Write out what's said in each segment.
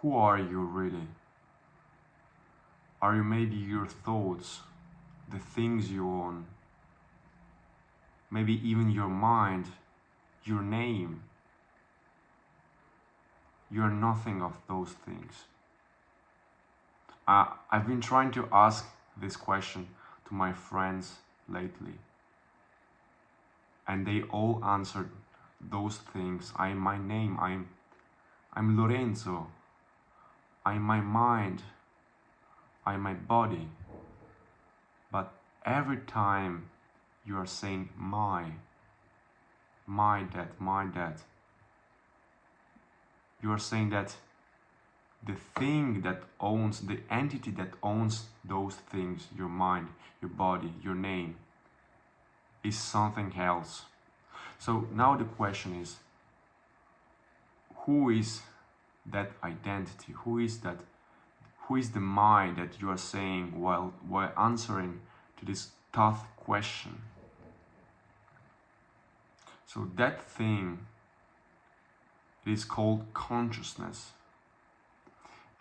Who are you really? Are you maybe your thoughts, the things you own, maybe even your mind, your name? You are nothing of those things. I've been trying to ask this question to my friends lately, and they all answered those things. I am my name, I'm Lorenzo, I'm my mind, I'm my body. But every time you are saying my dad, you are saying that the thing that owns, the entity that owns those things, your mind, your body, your name, is something else. So now the question is, who is that identity? Who is the mind that you are saying while answering to this tough question? So that thing is called consciousness.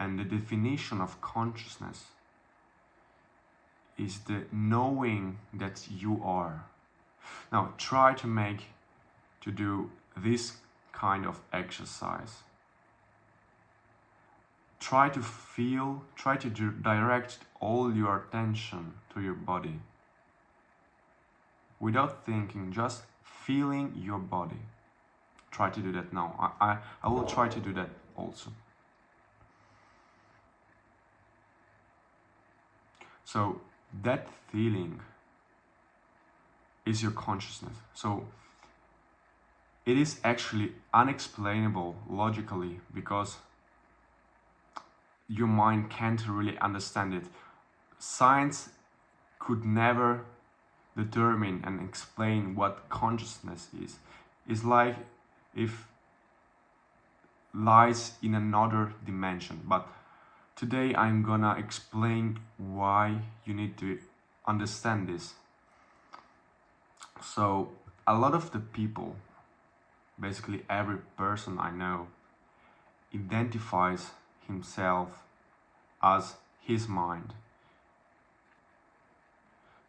And the definition of consciousness is the knowing that you are. Now try to do this kind of exercise. Try to direct all your attention to your body. Without thinking, just feeling your body. Try to do that now. I will try to do that also. So that feeling is your consciousness. So it is actually unexplainable logically because your mind can't really understand it. Science could never determine and explain what consciousness is. It's like if lies in another dimension. But today I'm gonna explain why you need to understand this. So a lot of the people, basically every person I know, identifies himself as his mind.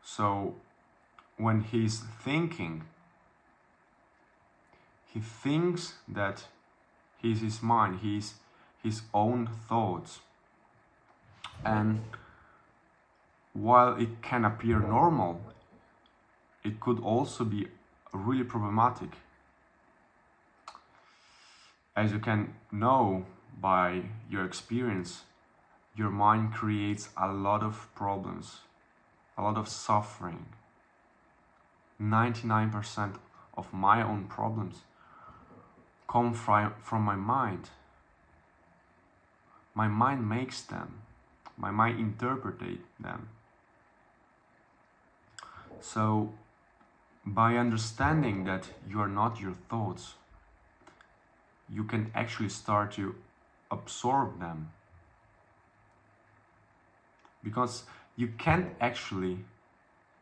So when he's thinking, he thinks that he's his mind, he's his own thoughts. And while it can appear normal, it could also be really problematic. As you can know by your experience, your mind creates a lot of problems, a lot of suffering. 99% of my own problems come from my mind. My mind makes them. My mind interprets them. So, by understanding that you are not your thoughts, you can actually start to absorb them. Because you can't actually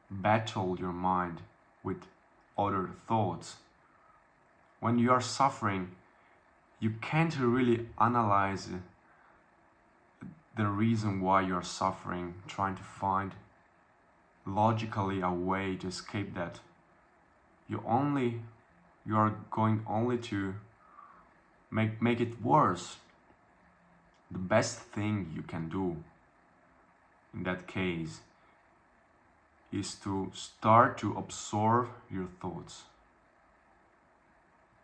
battle your mind with other thoughts. When you are suffering, you can't really analyze the reason why you are suffering, trying to find logically a way to escape that. You are going only to make it worse. The best thing you can do in that case is to start to absorb your thoughts.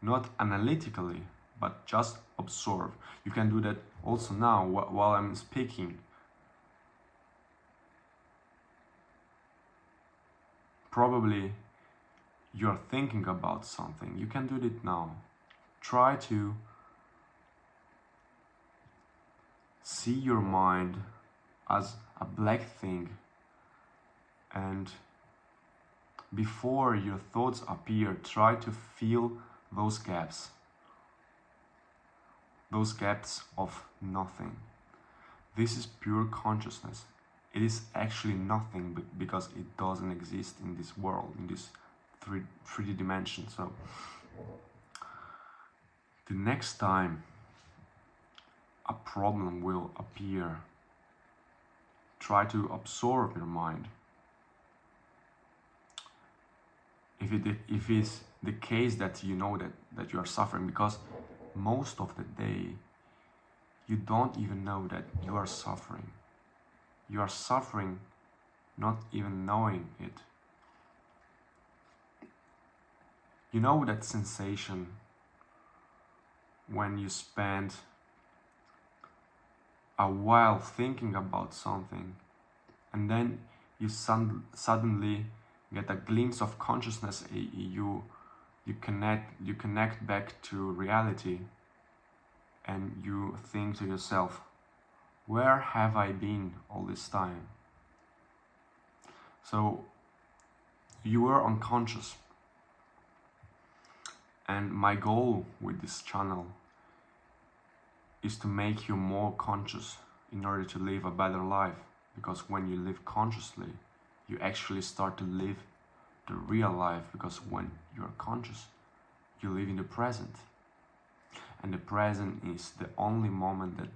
Not analytically, but just absorb. You can do that also now while I'm speaking. Probably you're thinking about something. You can do it now. Try to see your mind as a black thing, and before your thoughts appear, try to fill those gaps of nothing. This is pure consciousness. It is actually nothing because it doesn't exist in this world, in this 3D dimension. So the next time a problem will appear. Try to absorb your mind. If it's the case that you know that you are suffering, because most of the day you don't even know that you are suffering. You are suffering not even knowing it. You know that sensation when you spend a while thinking about something and then you suddenly get a glimpse of consciousness, you connect back to reality, and you think to yourself, where have I been all this time? So you were unconscious, and my goal with this channel is to make you more conscious in order to live a better life. Because when you live consciously, you actually start to live the real life, because when you're conscious, you live in the present. And the present is the only moment that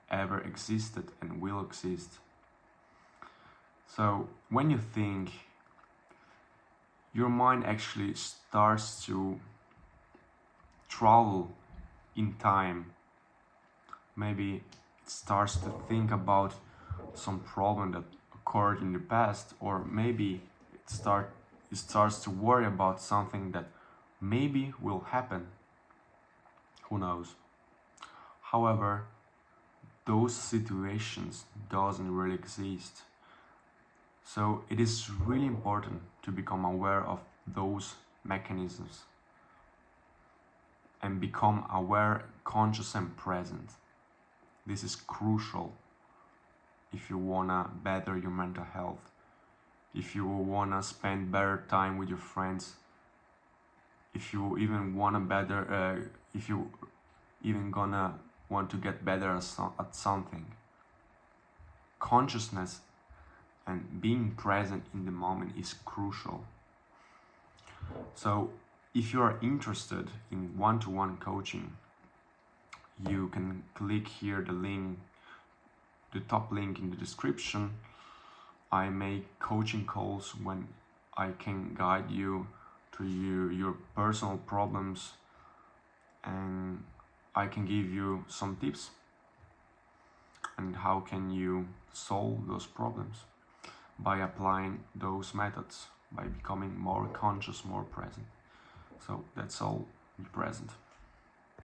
ever existed and will exist. So when you think, your mind actually starts to travel in time. Maybe it starts to think about some problem that occurred in the past, or maybe it starts to worry about something that maybe will happen. Who knows? However, those situations doesn't really exist. So it is really important to become aware of those mechanisms and become aware, conscious and present. This is crucial if you wanna better your mental health, if you wanna spend better time with your friends, if you even wanna if you even gonna want to get better at something. Consciousness and being present in the moment is crucial. So if you are interested in one-to-one coaching, you can click here the top link in the description. I make coaching calls when I can guide you through your personal problems, and I can give you some tips and how can you solve those problems by applying those methods, by becoming more conscious, more present. So that's all, be present.